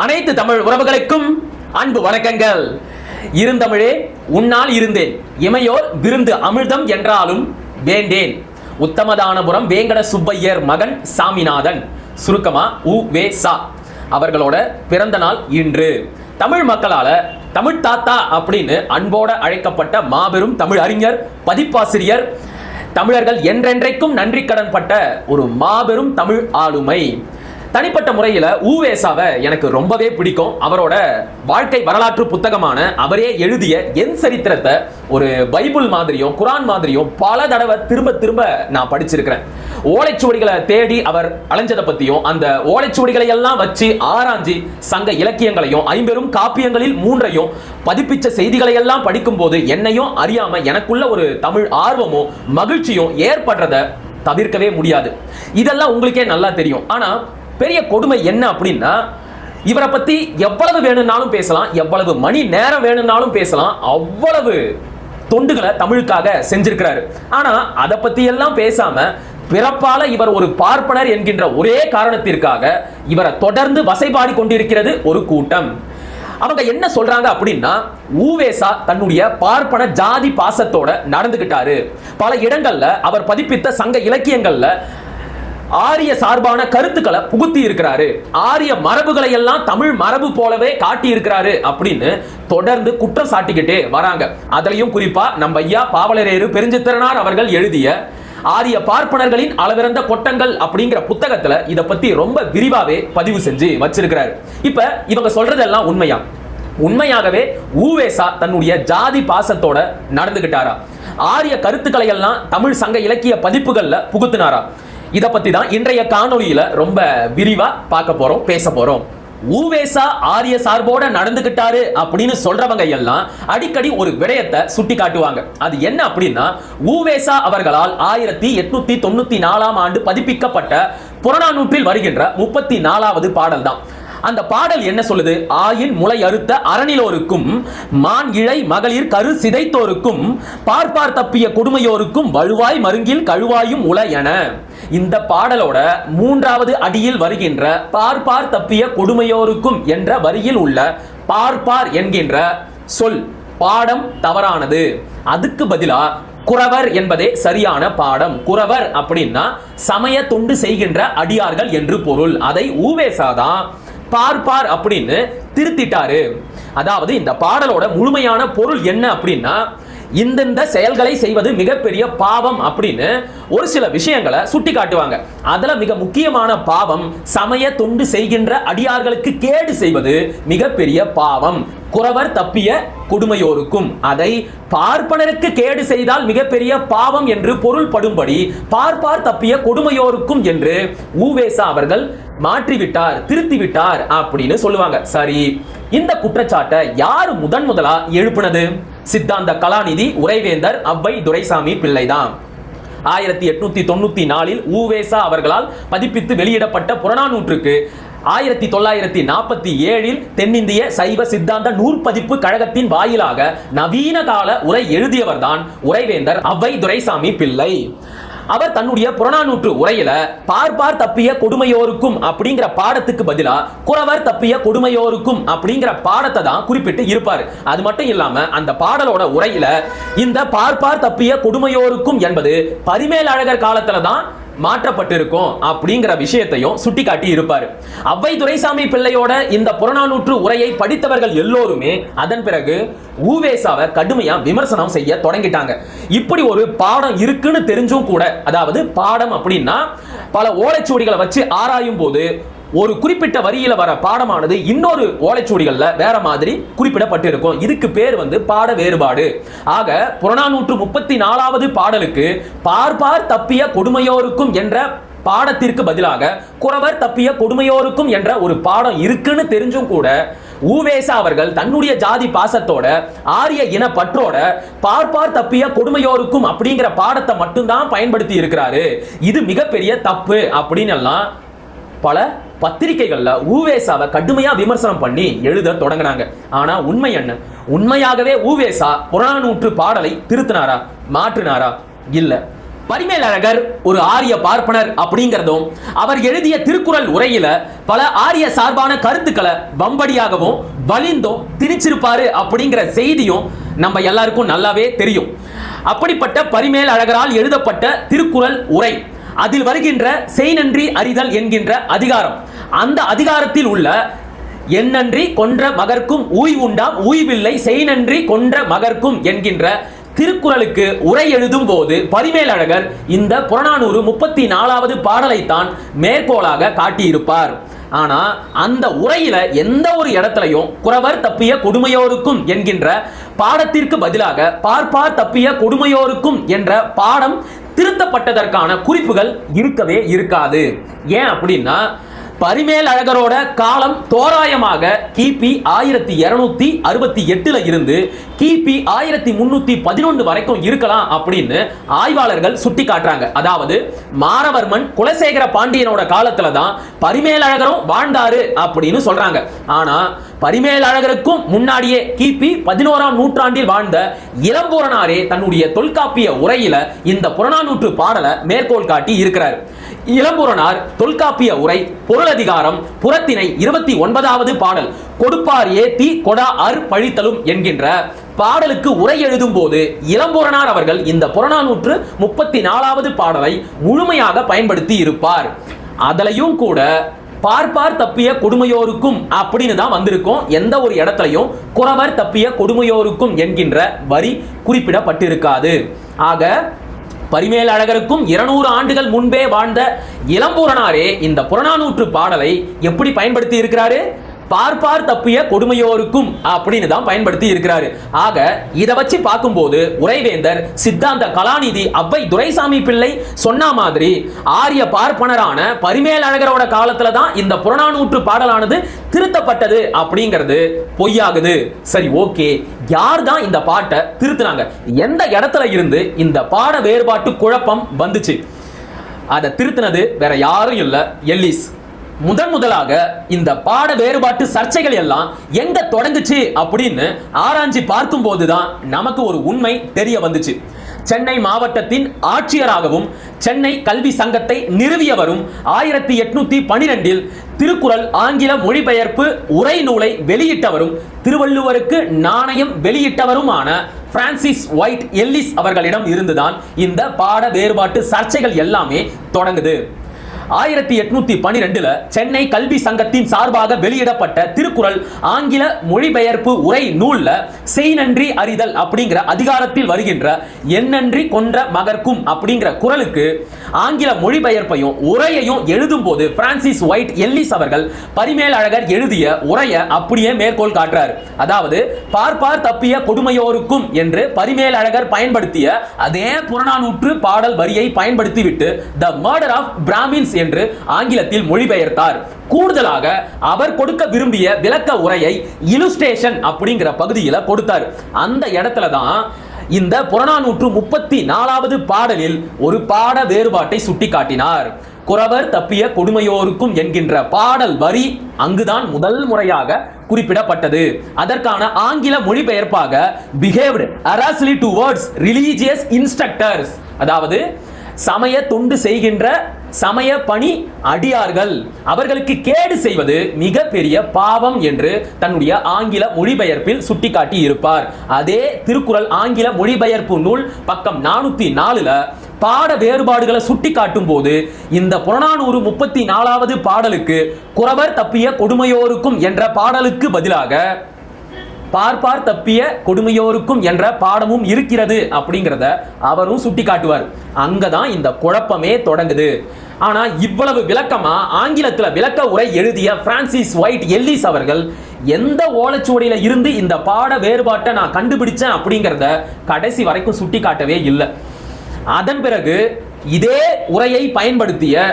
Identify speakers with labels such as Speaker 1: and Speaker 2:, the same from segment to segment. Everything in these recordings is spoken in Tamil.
Speaker 1: அனைத்து தமிழ் உறவுகளுக்கும் அன்பு வணக்கங்கள். இருந்தமிழே உன்னால் இருந்தேன், இமையோர் விருந்து அமிர்தம் என்றாலும் வேண்டேன். உத்தமதானபுரம் வேங்கட சுப்பையர் மகன் சாமிநாதன், சுருக்கமா உ.வே.சா அவர்களோட பிறந்த நாள் இன்று. தமிழ் மக்களால தமிழ் தாத்தா அப்படின்னு அன்போட அழைக்கப்பட்ட மாபெரும் தமிழ் அறிஞர், பதிப்பாசிரியர், தமிழர்கள் என்றென்றைக்கும் நன்றி கடன் பட்ட ஒரு மாபெரும் தமிழ் ஆளுமை. தனிப்பட்ட முறையில் உ.வே.சாவை எனக்கு ரொம்பவே பிடிக்கும். அவரோட வாழ்க்கை வரலாற்று புத்தகமான அவரே எழுதிய என் சரித்திரத்தை ஒரு பைபிள் மாதிரியும் குரான் மாதிரியும் பல தடவை திரும்ப நான் படிச்சிருக்கிறேன். ஓலைச்சுவடிகளை தேடி அவர் அலைஞ்சதை பத்தியும், அந்த ஓலைச்சுவடிகளை எல்லாம் வச்சு ஆராய்ச்சி சங்க இலக்கியங்களையும் 50 காப்பியங்களில் 3ஐயும் பதிப்பிச்ச செய்திகளை எல்லாம் படிக்கும் போது என்னையும் அறியாம எனக்குள்ள ஒரு தமிழ் ஆர்வமும் மகிழ்ச்சியும் ஏற்படுறத தவிர்க்கவே முடியாது. இதெல்லாம் உங்களுக்கே நல்லா தெரியும். ஆனா பெரிய கொடுமை என்ன அப்படின்னா, இவரை பத்தி எவ்வளவு வேணும்னாலும் பேசலாம், எவ்வளவு மணி நேரம் வேணும்னாலும் பேசலாம், அவ்வளவு தொண்டுகளை தமிழுக்காக செஞ்சிருக்கிறாரு. ஆனா அதை பத்தி எல்லாம் பேசாம பிறப்பால இவர் ஒரு பார்ப்பனர் என்கின்ற ஒரே காரணத்திற்காக இவரை தொடர்ந்து வசைபாடி கொண்டிருக்கிறது ஒரு கூட்டம். அவங்க என்ன சொல்றாங்க அப்படின்னா, உ.வே.சா தன்னுடைய பார்ப்பன ஜாதி பாசத்தோட நடந்துகிட்டாரு. பல இடங்கள்ல அவர் பதிப்பித்த சங்க இலக்கியங்கள்ல ஆரிய சார்பான கருத்துக்களை புகுத்தி இருக்கிறாரு, ஆரிய மரபுகளை எல்லாம் தமிழ் மரபு போலவே காட்டி இருக்கிறாரு அப்படின்னு தொடர்ந்து குற்றம் சாட்டிக்கிட்டே வராங்க. அதுலயும் குறிப்பா நம்ம ஐயா பாவலரேறு பெருஞ்சித்திரனார் அவர்கள் எழுதிய ஆரிய பார்ப்பனர்களின் அளவிறந்த கொட்டங்கள் அப்படிங்கிற புத்தகத்துல இத பத்தி ரொம்ப விரிவாவே பதிவு செஞ்சு வச்சிருக்கிறாரு. இப்ப இவங்க சொல்றதெல்லாம் உண்மையாகவே உ.வே.சா தன்னுடைய ஜாதி பாசத்தோட நடந்துகிட்டாரா? ஆரிய கருத்துக்களை எல்லாம் தமிழ் சங்க இலக்கிய பதிப்புகள்ல புகுத்தினாரா? இத பத்தி தான் இன்றைய காணொளியில ரொம்ப விரிவா பார்க்க போறோம், பேச போறோம். உ.வே.சா ஆரிய சார்போட நடந்துகிட்டாரு அப்படின்னு சொல்றவங்க எல்லாம் அடிக்கடி ஒரு விடயத்தை சுட்டி காட்டுவாங்க. அது என்ன அப்படின்னா, உ.வே.சா அவர்களால் 1894ஆம் ஆண்டு பதிப்பிக்கப்பட்ட புறநானூற்றில் வருகின்ற 34வது பாடல் தான். அந்த பாடல் என்ன சொல்லுது? ஆயின் முளை அறுத்த அரணிலோருக்கும், மான் இழை மகளிர் கரு சிதைத்தோருக்கும், பார்ப்பார் தப்பிய கொடுமையோருக்கும், வழுவாய் மருங்கில் கழுவாயும் உள என. இந்த பாடலோட 3வது அடியில் வருகின்ற பார்ப்பார் தப்பிய கொடுமையோருக்கும் என்ற வரியில் உள்ள பார்ப்பார் என்கின்ற சொல் பாடம் தவறானது. அதுக்கு பதிலா குறவர் என்பதே சரியான பாடம். குறவர் அப்படின்னா சமய தொண்டு செய்கின்ற அடியார்கள் என்று பொருள். அதை உ.வே.சா தான் பார்ப்பார் அப்படின்னு திருத்திட்டாரு. அதாவது இந்த பாடலோட முழுமையான பொருள் என்ன அப்படின்னா, இந்த செயல்களை செய்வது மிகப்பெரிய பாவம் அப்படின்னு ஒரு சில விஷயங்களை சுட்டி காட்டுவாங்க. அதுல மிக முக்கியமான பாவம் சமய தொண்டு செய்கின்ற அடியார்களுக்கு கேடு செய்வது மிகப்பெரிய பாவம். குறவர் தப்பிய கொடுமையோருக்கும், அதை பார்ப்பனருக்கு கேடு செய்தால் மிகப்பெரிய பாவம் என்று பொருள்படும்படி பார்ப்பார் தப்பிய கொடுமையோருக்கும் என்று உ.வே.சா அவர்கள் மாற்றிவிட்டார், திருத்திவிட்டார் அப்படின்னு சொல்லுவாங்க. சரி, இந்த குற்றச்சாட்டை யாரு முதலா எழுப்பினது? சித்தாந்த கலாநிதி உரைவேந்தர் அவ்வை துரைசாமி பிள்ளை தான். 1894இல் உ.வே.சா அவர்களால் பதிப்பித்து வெளியிடப்பட்ட புறநானூற்றுக்கு 1947இல் தென்னிந்திய சைவ சித்தாந்த நூற்பதிப்பு கழகத்தின் வாயிலாக நவீன கால உரை எழுதியவர் தான் உரைவேந்தர் அவ்வை துரைசாமி பிள்ளை. அவர் தன்னுடைய புறநானூற்று உரையில பார்ப்பார் தப்பிய கொடுமையோருக்கும் அப்படிங்கிற பாடத்துக்கு பதிலா குறவர் தப்பிய கொடுமையோருக்கும் அப்படிங்கிற பாடத்தை தான் குறிப்பிட்டு இருப்பாரு. அது மட்டும் இல்லாம அந்த பாடலோட உரையில இந்த பார்ப்பார் தப்பிய கொடுமையோருக்கும் என்பது பரிமேலழகர் காலத்துல தான் மாற்றப்பட்டிருக்கும் அப்படிங்கிற விஷயத்தையும் சுட்டி காட்டி இருப்பாரு. அவ்வை துரைசாமி பிள்ளையோட இந்த புறநானூற்று உரையை படித்தவர்கள் எல்லோருமே அதன் பிறகு உ.வே.சாவை கடுமையா விமர்சனம் செய்ய தொடங்கிட்டாங்க. இப்படி ஒரு பாடம் இருக்குன்னு தெரிஞ்சும் கூட, அதாவது பாடம் அப்படின்னா பல ஓலைச்சுவடிகளை வச்சு ஆராயும் போது ஒரு குறிப்பிட்ட வரியில வர பாடமானது இன்னொரு ஓலைச்சுவடிகள்ல வேற மாதிரி குறிப்பிடப்பட்டிருக்கும். இதுக்கு பேர் பாட வேறுபாடு. ஆக புறநானூற்று 34வது பாடலுக்கு பார்ப்பார் தப்பிய கொடுமையோருக்கும் என்ற பாடத்திற்கு பதிலாக குறவர் தப்பிய கொடுமையோருக்கும் என்ற ஒரு பாடம் இருக்குன்னு தெரிஞ்சும் கூட உ.வே.சா அவர்கள் தன்னுடைய ஜாதி பாசத்தோட ஆரிய இன பற்றோட பார்ப்பார் தப்பிய கொடுமையோருக்கும் அப்படிங்கிற பாடத்தை மட்டும்தான் பயன்படுத்தி இருக்கிறாரு. இது மிகப்பெரிய தப்பு அப்படின்னு எல்லாம் பல பத்திரிகைகள்ல உ.வே.சாவை கடுமையா விமர்சனம் பண்ணி எழுத தொடங்கினாங்க. ஆனா உண்மை என்ன? உண்மையாகவே உ.வே.சா புறநானூற்று பாடலை திருத்தினாரா, மாற்றினாரா? இல்ல. பரிமேலழகர் ஒரு ஆரிய பார்ப்பனர் அப்படிங்கிறதும், அவர் எழுதிய திருக்குறள் உரையில பல ஆரிய சார்பான கருத்துக்களை வம்படியாகவும் வலிந்தும் திணிச்சிருப்பாரு அப்படிங்கிற செய்தியும் நம்ம எல்லாருக்கும் நல்லாவே தெரியும். அப்படிப்பட்ட பரிமேலழகரால் எழுதப்பட்ட திருக்குறள் உரை, அதில் வருகின்ற செய் நன்றி அறிதல் என்கின்ற அதிகாரம், அந்த அதிகாரத்தில் உள்ள எண்ணன்றி கொன்ற மகர்க்கும் ஊய் உண்டாம் ஊய்வில்லை செய் நன்றி கொன்ற மகர்க்கும் என்கின்ற திருக்குறளுக்கு உரை எழுதும் போது பரிமேலழகர் இந்த புறநானூறு 34வது பாடலைத்தான் மேற்கோளாக காட்டியிருப்பார். ஆனா அந்த உரையில எந்த ஒரு இடத்திலையும் குறவர் தப்பிய கொடுமையோருக்கும் என்கின்ற பாடத்திற்கு பதிலாக பார்ப்பார் தப்பிய கொடுமையோருக்கும் என்ற பாடம் திருத்தப்பட்டதற்கான குறிப்புகள் இருக்கவே இருக்காது. ஏன் அப்படின்னா, பரிமேலழகரோட காலம் தோராயமாக கிபி 1268 இருந்து கிபி 1311 வரைக்கும் இருக்கலாம் அப்படின்னு ஆய்வாளர்கள் சுட்டி காட்டுறாங்க. அதாவது மாரவர்மன் குலசேகர பாண்டியனோட காலத்துல தான் பரிமேலழகரும் வாழ்ந்தாரு அப்படின்னு சொல்றாங்க. ஆனா பரிமேலழகருக்கும் முன்னாடியே கிபி 11ஆம் நூற்றாண்டில் வாழ்ந்த இளம்பூரணாரே தன்னுடைய தொல்காப்பிய உரையில இந்த புறநானூற்று பாடலை மேற்கோள் காட்டி இருக்கிறார். இளம்பூரணார் தொல்காப்பிய உரை பொருளதிகாரம் புறத்திணை 29வது பாடல் கொடுப்பார் ஏத்தி கொடா அர் பழித்தலும் என்கின்ற பாடலுக்கு உரை எழுதும் போது இளம்பூரணார் அவர்கள் இந்த புறநானூற்று 34வது பாடலை முழுமையாக பயன்படுத்தி இருப்பார். அதிலையும் கூட பார்ப்பார் தப்பிய கொடுமையோருக்கும் அப்படின்னு தான் வந்திருக்கும். எந்த ஒரு இடத்திலையும் குறவர் தப்பிய கொடுமையோருக்கும் என்கின்ற வரி குறிப்பிடப்பட்டிருக்காது. ஆக பரிமேலழகருக்கும் 200 ஆண்டுகள் முன்பே வாழ்ந்த இளம்பூரணாரே இந்த புறநானூற்று பாடலை எப்படி பயன்படுத்தி இருக்கிறாரு? பார்ப்பார் தப்பிய கொடுமையோருக்கும் அப்படின்னு தான் பயன்படுத்தி இருக்கிறாரு. ஆக இதை வச்சு பார்க்கும்போது உரைவேந்தர் சித்தாந்த கலாநிதி அவ்வை துரைசாமி பிள்ளை சொன்ன மாதிரி ஆரிய பார்ப்பனரான பரிமேலழகரோட காலத்துல தான் இந்த புறநானூற்று பாடலானது திருத்தப்பட்டது அப்படிங்கிறது பொய்யாகுது. சரி, ஓகே, யார் தான் இந்த பாட்டை திருத்தினாங்க? எந்த இடத்துல இருந்து இந்த பாட வேறுபாட்டு குழப்பம் வந்துச்சு? அதை திருத்தினது வேற யாரும் இல்ல, எல்லிஸ். முதலாக இந்த பாட வேறுபாட்டு சர்ச்சைகள் எல்லாம் எங்க தொடங்குச்சு அப்படின்னு ஆராய்ச்சி பார்க்கும் போதுதான் நமக்கு ஒரு உண்மை தெரிய வந்துச்சு. சென்னை மாவட்டத்தின் ஆட்சியராகவும் சென்னை கல்வி சங்கத்தை நிறுவியவரும் 1812 திருக்குறள் ஆங்கில மொழிபெயர்ப்பு உரை நூலை வெளியிட்டவரும் திருவள்ளுவருக்கு நாணயம் வெளியிட்டவருமான பிரான்சிஸ் ஒயிட் எல்லிஸ் அவர்களிடம் இருந்துதான் இந்த பாட வேறுபாட்டு சர்ச்சைகள் எல்லாமே தொடங்குது. 1812 சென்னை கல்வி சங்கத்தின் சார்பாக வெளியிடப்பட்ட திருக்குறள் ஆங்கில மொழிபெயர்ப்பு உரை நூல்ல செய் நன்றி அறிதல் அப்படிங்கிற அதிகாரத்தில் வருகின்ற எண்ணன்றி கொன்ற மகர்க்கும் அப்படிங்கிற குறளுக்கு ஆங்கில மொழிபெயர்ப்பையும் உரையையும் எழுதும் போது பிரான்சிஸ் ஒயிட் எல்லிஸ் அவர்கள் பரிமேலழகர் எழுதிய உரையை அப்படியே மேற்கோள் காட்டுறார். அதாவது பார்ப்பார் தப்பிய கொடுமையோருக்கும் என்று பரிமேலழகர் பயன்படுத்திய அதே புறநானூற்று பாடல் வரியை பயன்படுத்திவிட்டு த மர்டர் ஆஃப் பிராமின்ஸ் என்று ஆங்கிலத்தில் மொழிபெயர்த்தார். கூடுதலாக அவர் கொடுக்க விரும்பிய விளக்க உரையை இல்லுஸ்ட்ரேஷன் அப்படிங்கிற பகுதியில் கொடுத்தார். அந்த இடத்துல தான் இந்த புறநானூற்று 34வது பாடலில் ஒரு பாட வேறுபாட்டை சுட்டிக்காட்டினார். குறவர் தப்பிய கொடுமையோருக்கும் என்கின்ற பாடல் வரி அங்குதான் முதல் முறையாக குறிப்பிடப்பட்டது. அதற்கான ஆங்கில மொழிபெயர்ப்பாக behaved arrasly towards religious instructors, அதாவது சமய தொண்டு செய்கின்ற சமய பணி அடியார்கள், அவர்களுக்கு கேடு செய்வது மிக பெரிய பாவம் என்று தன்னுடைய ஆங்கில மொழிபெயர்ப்பில் சுட்டிக்காட்டி இருப்பார். அதே திருக்குறள் ஆங்கில மொழிபெயர்ப்பு நூல் பக்கம் 404 பாட வேறுபாடுகளை சுட்டிக்காட்டும் போது இந்த புறநானூறு 34வது பாடலுக்கு குறவர் தப்பிய கொடுமையோருக்கும் என்ற பாடலுக்கு பதிலாக பார்ப்பார் தப்பிய கொடுமையோருக்கும் என்ற பாடமும் இருக்கிறது அப்படிங்கிறத அவரும் சுட்டி காட்டுவார். அங்கதான் இந்த குழப்பமே தொடங்குது. ஆனா இவ்வளவு விளக்கமா ஆங்கிலத்துல விளக்க உரை எழுதிய பிரான்சிஸ் ஒயிட் எல்லிஸ் அவர்கள் எந்த ஓலைச்சுவடியில இருந்து இந்த பாட வேறுபாட்டை நான் கண்டுபிடிச்சேன் அப்படிங்கிறத கடைசி வரைக்கும் சுட்டி காட்டவே இல்லை. அதன் பிறகு இதே உரையை பயன்படுத்திய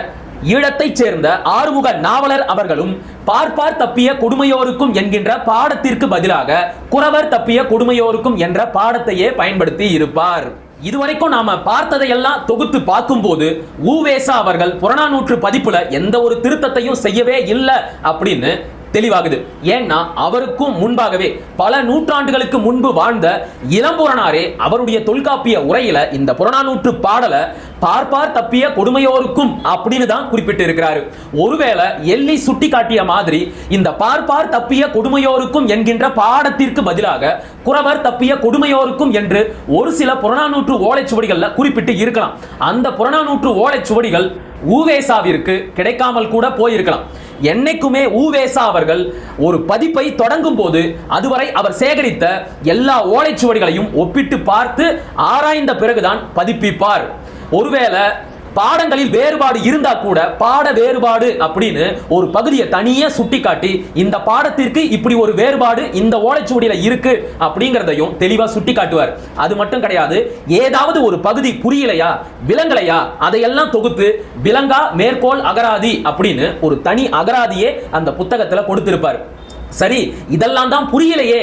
Speaker 1: ஈழத்தைச் சேர்ந்த ஆறுமுக நாவலர் அவர்களும் பார்ப்பார் தப்பிய கொடுமையோருக்கும் என்கின்ற பாடத்திற்கு பதிலாக குறவர் தப்பிய கொடுமையோருக்கும் என்ற பாடத்தையே பயன்படுத்தி இருப்பார். இதுவரைக்கும் நாம பார்த்ததையெல்லாம் தொகுத்து பார்க்கும்போது உவேசா அவர்கள் புறநானூற்று பதிப்புல எந்த ஒரு திருத்தத்தையும் செய்யவே இல்லை அப்படின்னு தெளிவாகுது. ஏன்னா அவருக்கும் முன்பாகவே பல நூற்றாண்டுகளுக்கு முன்பு வாழ்ந்த இளம்பூரணாரே அவருடைய தொல்காப்பிய உரையில இந்த புறநானூற்று பாடலை பார்ப்பார் தப்பிய கொடுமையோருக்கும் அப்படின்னு தான் குறிப்பிட்டு இருக்கிறாரு. ஒருவேளை எள்ளி சுட்டி காட்டிய மாதிரி இந்த பார்ப்பார் தப்பிய கொடுமையோருக்கும் என்கின்ற பாடத்திற்கு பதிலாக குறவர் தப்பிய கொடுமையோருக்கும் என்று ஒரு சில புறநானூற்று ஓலைச்சுவடிகள்ல குறிப்பிட்டு இருக்கலாம். அந்த புறநானூற்று ஓலைச்சுவடிகள் ஊவேசாவிற்கு கிடைக்காமல் கூட போயிருக்கலாம். என்னைக்குமே ஊவேசா அவர்கள் ஒரு பதிப்பை தொடங்கும் போது அதுவரை அவர் சேகரித்த எல்லா ஓலைச்சுவடிகளையும் ஒப்பிட்டு பார்த்து ஆராய்ந்த பிறகுதான் பதிப்பிப்பார். ஒருவேளை பாடங்களில் வேறுபாடு இருந்தா கூட பாட வேறுபாடு அப்படின்னு ஒரு பகுதியை தனியே சுட்டிக்காட்டி இந்த பாடத்திற்கு இப்படி ஒரு வேறுபாடு இந்த ஓலைச்சுவடியில இருக்கு அப்படிங்கறதையும் தெளிவா சுட்டி காட்டுவார். அது மட்டும் கிடையாது, ஏதாவது ஒரு பகுதி புரியலையா விளங்கலையா அதையெல்லாம் தொகுத்து விளங்கா மேற்கோள் அகராதி அப்படின்னு ஒரு தனி அகராதியே அந்த புத்தகத்துல கொடுத்திருப்பார். சரி, இதெல்லாம் தான் புரியலையே,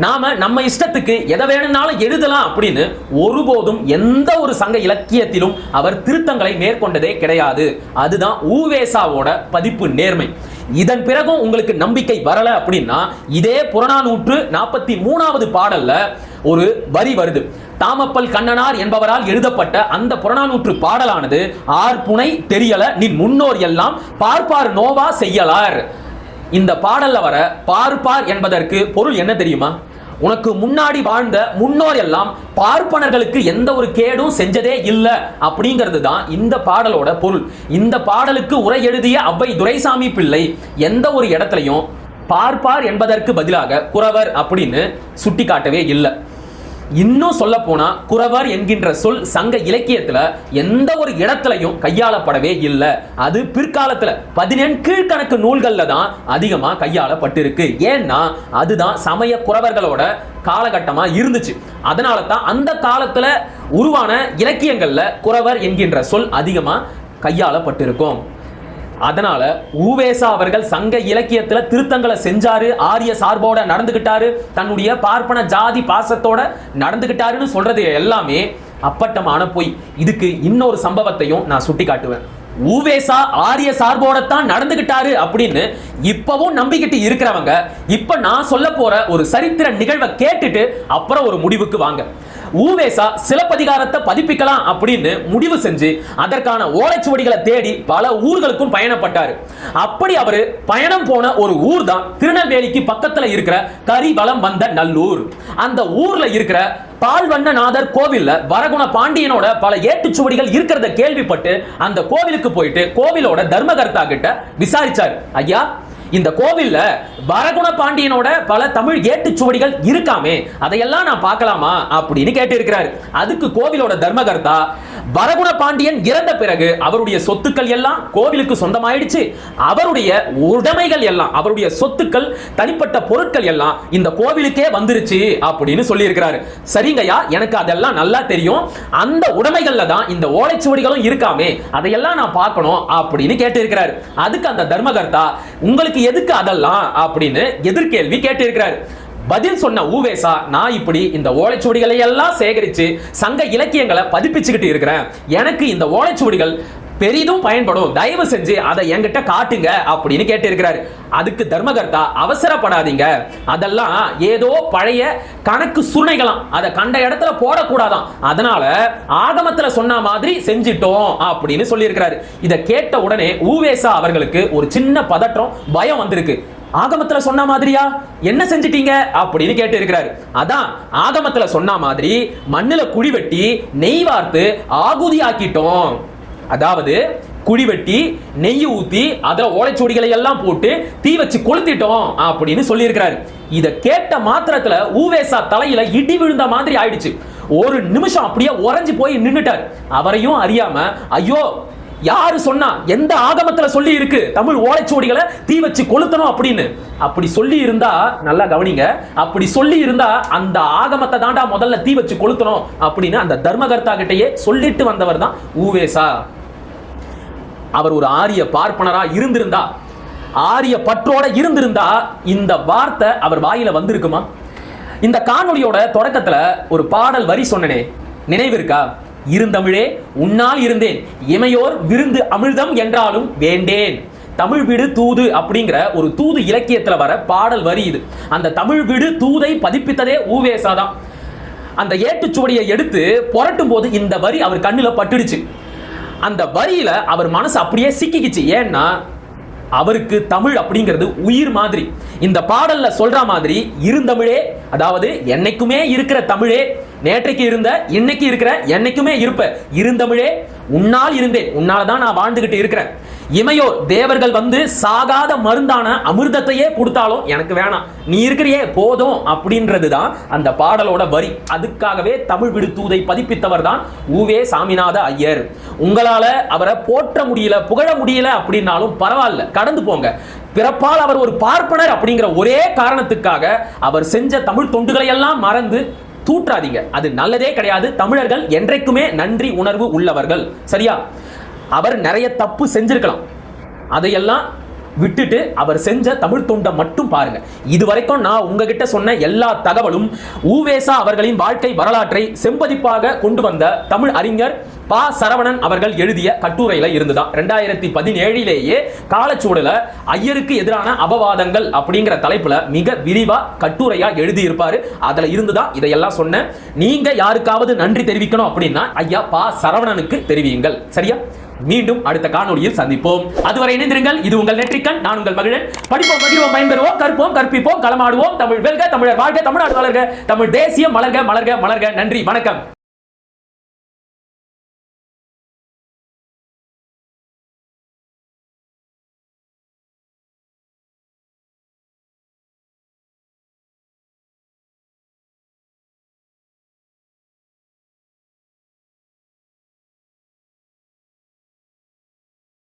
Speaker 1: நாம நம்ம இஷ்டத்துக்கு எதை வேணும்னாலும் எழுதலாம் அப்படின்னு ஒருபோதும் எந்த ஒரு சங்க இலக்கியத்திலும் அவர் திருத்தங்களை மேற்கொண்டதே கிடையாது. அதுதான் ஊவேசாவோட பதிப்பு நேர்மை. இதன் பிறகும் உங்களுக்கு நம்பிக்கை வரல அப்படின்னா இதே புறநானூற்று 43வது பாடல்ல ஒரு வரி வருது. தாமப்பல் கண்ணனார் என்பவரால் எழுதப்பட்ட அந்த புறநானூற்று பாடலானது ஆர்ப்புனை தெரியல நின் முன்னோர் எல்லாம் பார்ப்பார் நோவா செய்யலார். இந்த பாடல்ல வர பார்ப்பார் என்பதற்கு பொருள் என்ன தெரியுமா? உனக்கு முன்னாடி வாழ்ந்த முன்னோர் எல்லாம் பார்ப்பனர்களுக்கு எந்த ஒரு கேடும் செஞ்சதே இல்லை அப்படிங்கிறது தான் இந்த பாடலோட பொருள். இந்த பாடலுக்கு உரை எழுதிய அவ்வை துரைசாமி பிள்ளை எந்த ஒரு இடத்துலையும் பார்ப்பார் என்பதற்கு பதிலாக குறவர் அப்படின்னு சுட்டி காட்டவே இல்லை. இன்னும் சொல்ல போனா குறவர் என்கின்ற சொல் சங்க இலக்கியத்துல எந்த ஒரு இடத்துலையும் கையாளப்படவே இல்லை. அது பிற்காலத்துல 18 கீழ்கணக்கு நூல்கள்ல தான் அதிகமா கையாளப்பட்டிருக்கு. ஏன்னா அதுதான் சமய குறவர்களோட காலகட்டமா இருந்துச்சு. அதனால தான் அந்த காலத்துல உருவான இலக்கியங்கள்ல குறவர் என்கின்ற சொல் அதிகமா கையாளப்பட்டிருக்கும். அதனால ஊவேசா அவர்கள் சங்க இலக்கியத்துல திருத்தங்களை செஞ்சாரு, ஆரிய சார்போட நடந்துகிட்டாரு, தன்னுடைய பார்ப்பன ஜாதி பாசத்தோட நடந்துகிட்டாருன்னு சொல்றது எல்லாமே அப்பட்டமான பொய். இதுக்கு இன்னொரு சம்பவத்தையும் நான் சுட்டி காட்டுவேன். ஊவேசா ஆரிய சார்போடத்தான் நடந்துகிட்டாரு அப்படின்னு இப்பவும் நம்பிக்கிட்டு இருக்கிறவங்க இப்ப நான் சொல்ல போற ஒரு சரித்திர நிகழ்வை கேட்டுட்டு அப்புறம் ஒரு முடிவுக்கு வாங்க. ஊவேசா சிலப்பதிகாரத்தை பதிப்பிக்கலாம் அப்படின்னு முடிவு செஞ்சு அதற்கான ஓலைச்சுவடிகளை தேடி பல ஊர்களுக்கும் பயணப்பட்டாரு. அப்படி அவரு பயணம் போன ஒரு ஊர் தான் திருநெல்வேலிக்கு பக்கத்துல இருக்கிற கரிவலம் வந்த நல்லூர். அந்த ஊர்ல இருக்கிற பால்வண்ணநாதர் கோவில்ல வரகுண பாண்டியனோட பல ஏட்டுச்சுவடிகள் இருக்கிறத கேள்விப்பட்டு அந்த கோவிலுக்கு போயிட்டு கோவிலோட தர்மகர்த்தா கிட்ட விசாரிச்சார். ஐயா, இந்த கோவில்ல வரகுண பாண்டியனோட பல தமிழ் ஏட்டுச்சுவடிகள் இருக்காமே, அதையெல்லாம் நான் பார்க்கலாமா அப்படின்னு கேட்டு இருக்கிறார். அதுக்கு கோவிலோட தர்மகர்த்தா, வரகுண பாண்டியன் இறந்த பிறகு அவருடைய சொத்துக்கள் எல்லாம் கோவிலுக்கு சொந்தமாயிடுச்சு, அவருடைய உடைமைகள் எல்லாம் அவருடைய சொத்துக்கள் தனிப்பட்ட பொருட்கள் எல்லாம் இந்த கோவிலுக்கே வந்துருச்சு அப்படின்னு சொல்லி இருக்கிறாரு. சரிங்கய்யா, எனக்கு அதெல்லாம் நல்லா தெரியும், அந்த உடைமைகள்ல தான் இந்த ஓலைச்சுவடிகளும் இருக்காமே, அதையெல்லாம் நான் பார்க்கணும் அப்படின்னு கேட்டு இருக்கிறாரு. அதுக்கு அந்த தர்மகர்த்தா, உங்களுக்கு எதுக்கு அதெல்லாம் அப்படின்னு எதிர்கேள்வி கேட்டு இருக்கிறாரு. பதில் சொன்ன ஊவேசா, நான் இப்படி இந்த ஓலைச்சுவடிகளை எல்லாம் சேகரிச்சு சங்க இலக்கியங்களை பதிப்பிச்சுக்கிட்டு இருக்கிறேன், எனக்கு இந்த ஓலைச்சுவடிகள் பெரிதும் பயன்படும், தயவு செஞ்சு அதை என்கிட்ட காட்டுங்க அப்படின்னு கேட்டு இருக்கிறாரு. அதுக்கு தர்மகர்த்தா, அவசரப்படாதீங்க, அதெல்லாம் ஏதோ பழைய கணக்கு சுருணைகளாம், அதை கண்ட இடத்துல போடக்கூடாதான், அதனால ஆகமத்துல சொன்ன மாதிரி செஞ்சிட்டோம் அப்படின்னு சொல்லி இருக்கிறாரு. இதை கேட்ட உடனே ஊவேசா அவர்களுக்கு ஒரு சின்ன பதற்றம், பயம் வந்திருக்கு. ஆகமத்துல சொன்ன மாதிரியா, என்ன செஞ்சிட்டீங்க அப்படின்னு கேட்டு இருக்கிறாரு. அதான் ஆகமத்துல சொன்ன மாதிரி மண்ணுல குழி வெட்டி நெய் வார்த்து ஆகுதி ஆக்கிட்டோம், அதாவது குழி வெட்டி நெய் ஊத்தி அதுல ஓலைச்சுவடிகளை எல்லாம் போட்டு தீ வச்சு கொளுத்திட்டோம் அப்படின்னு சொல்லி இருக்கிறாரு. இத கேட்ட மாத்திரத்துல ஊவேசா தலையில இடி விழுந்த மாதிரி ஆயிடுச்சு. ஒரு நிமிஷம் அப்படியே உறைஞ்சு போய் நின்னுட்டார். அவரையும் அறியாம, ஐயோ, யாரு சொன்னா, எந்த ஆகமத்துல சொல்லி இருக்கு தமிழ் ஓலைச்சுவடிகளை தீ வச்சு கொளுத்தணும் அப்படின்னு? அப்படி சொல்லி இருந்தா, நல்லா கவனிங்க, அப்படி சொல்லி இருந்தா அந்த ஆகமத்தை தாண்டா முதல்ல தீ வச்சு கொளுத்தணும் அப்படின்னு அந்த தர்மகர்த்தா கிட்டயே சொல்லிட்டு வந்தவர் தான் ஊவேசா. அவர் ஒரு ஆரிய பார்ப்பனரா இருந்திருந்தா, ஆரிய பற்றோட இருந்திருந்தா இந்த வார்த்தை அவர் வாயில வந்திருக்குமா? இந்த காணொளியோட தொடக்கத்துல ஒரு பாடல் வரி சொன்னனே, நினைவு இருக்கா? இருந்தமிழே உன்னால் இருந்தேன், இமையோர் விருந்து அமிழ்தம் என்றாலும் வேண்டேன். தமிழ் விடு தூது அப்படிங்கிற ஒரு தூது இலக்கியத்துல வர பாடல் வரி இது. அந்த தமிழ் விடு தூதை பதிப்பித்ததே ஊவேசா தான். அந்த ஏட்டுச்சுவடியை எடுத்து புரட்டும் போது இந்த வரி அவர் கண்ணுல பட்டுடுச்சு. அந்த வரியில அவர் மனசு அப்படியே சிக்கிக்கிச்சு. ஏன்னா அவருக்கு தமிழ் அப்படிங்கிறது உயிர் மாதிரி. இந்த பாடல்ல சொல்ற மாதிரி இருந்தமிழே, அதாவது என்னைக்குமே இருக்கிற தமிழே, நேற்றைக்கு இருந்த இன்னைக்கு இருக்கிற என்னைக்குமே இருப்ப இருந்தமிழே, உன்னால் இருந்தேன், உன்னால தான் நான் வாழ்ந்துகிட்டு இருக்கிறேன். இமையோ தேவர்கள் வந்து சாகாத மருந்தான அமிர்தத்தையே கொடுத்தாலும் எனக்கு வேணாம், நீ இருக்கிறியே போதும் அப்படின்றது தான் அந்த பாடலோட வரி. அதுக்காகவே தமிழ் விடு தூதை பதிப்பித்தவர் தான் உவே சாமிநாத ஐயர். உங்களால அவரை போற்ற முடியல, புகழ முடியல அப்படின்னாலும் பரவாயில்ல, கடந்து போங்க. பிறப்பால் அவர் ஒரு பார்ப்பனர் அப்படிங்கிற ஒரே காரணத்துக்காக அவர் செஞ்ச தமிழ் தொண்டுகளை எல்லாம் மறந்து தூற்றாதீங்க. அது நல்லதே கிடையாது. தமிழர்கள் என்றைக்குமே நன்றி உணர்வு உள்ளவர்கள். சரியா? அவர் நிறைய தப்பு செஞ்சிருக்கலாம், அதையெல்லாம் விட்டுட்டு அவர் செஞ்ச தமிழ் தொண்டை மட்டும் பாருங்க. இதுவரைக்கும் நான் உங்ககிட்ட சொன்ன எல்லா தகவலும் ஊவேசா அவர்களின் வாழ்க்கை வரலாற்றை செம்பதிப்பாக கொண்டு வந்த தமிழ் அறிஞர் பா சரவணன் அவர்கள் எழுதிய கட்டுரையில இருந்துதான். 2017 காலச்சூழல ஐயருக்கு எதிரான அபவாதங்கள் அப்படிங்கிற தலைப்புல மிக விரிவா கட்டுரையா எழுதி இருப்பாரு. அதுல இருந்துதான் இதையெல்லாம் சொன்னேன். நீங்க யாருக்காவது நன்றி தெரிவிக்கணும் அப்படின்னா ஐயா பா சரவணனுக்கு தெரிவியுங்கள். சரியா? மீண்டும் அடுத்த காணொளியில் சந்திப்போம். அதுவரை இணைந்திருங்கள். இது உங்கள் நெற்றிக்கண். நான் உங்கள் மகிழன். படிப்போம், மகிழ்வோம், பயன்பெறுவோம், கற்போம், கற்பிப்போம், களமாடுவோம். தமிழ் வெல்க, தமிழர் வாழ்க, தமிழ்நாடு வளர்க, தமிழ் தேசியம் மலர்க, மலர்க, மலர்க. நன்றி, வணக்கம்.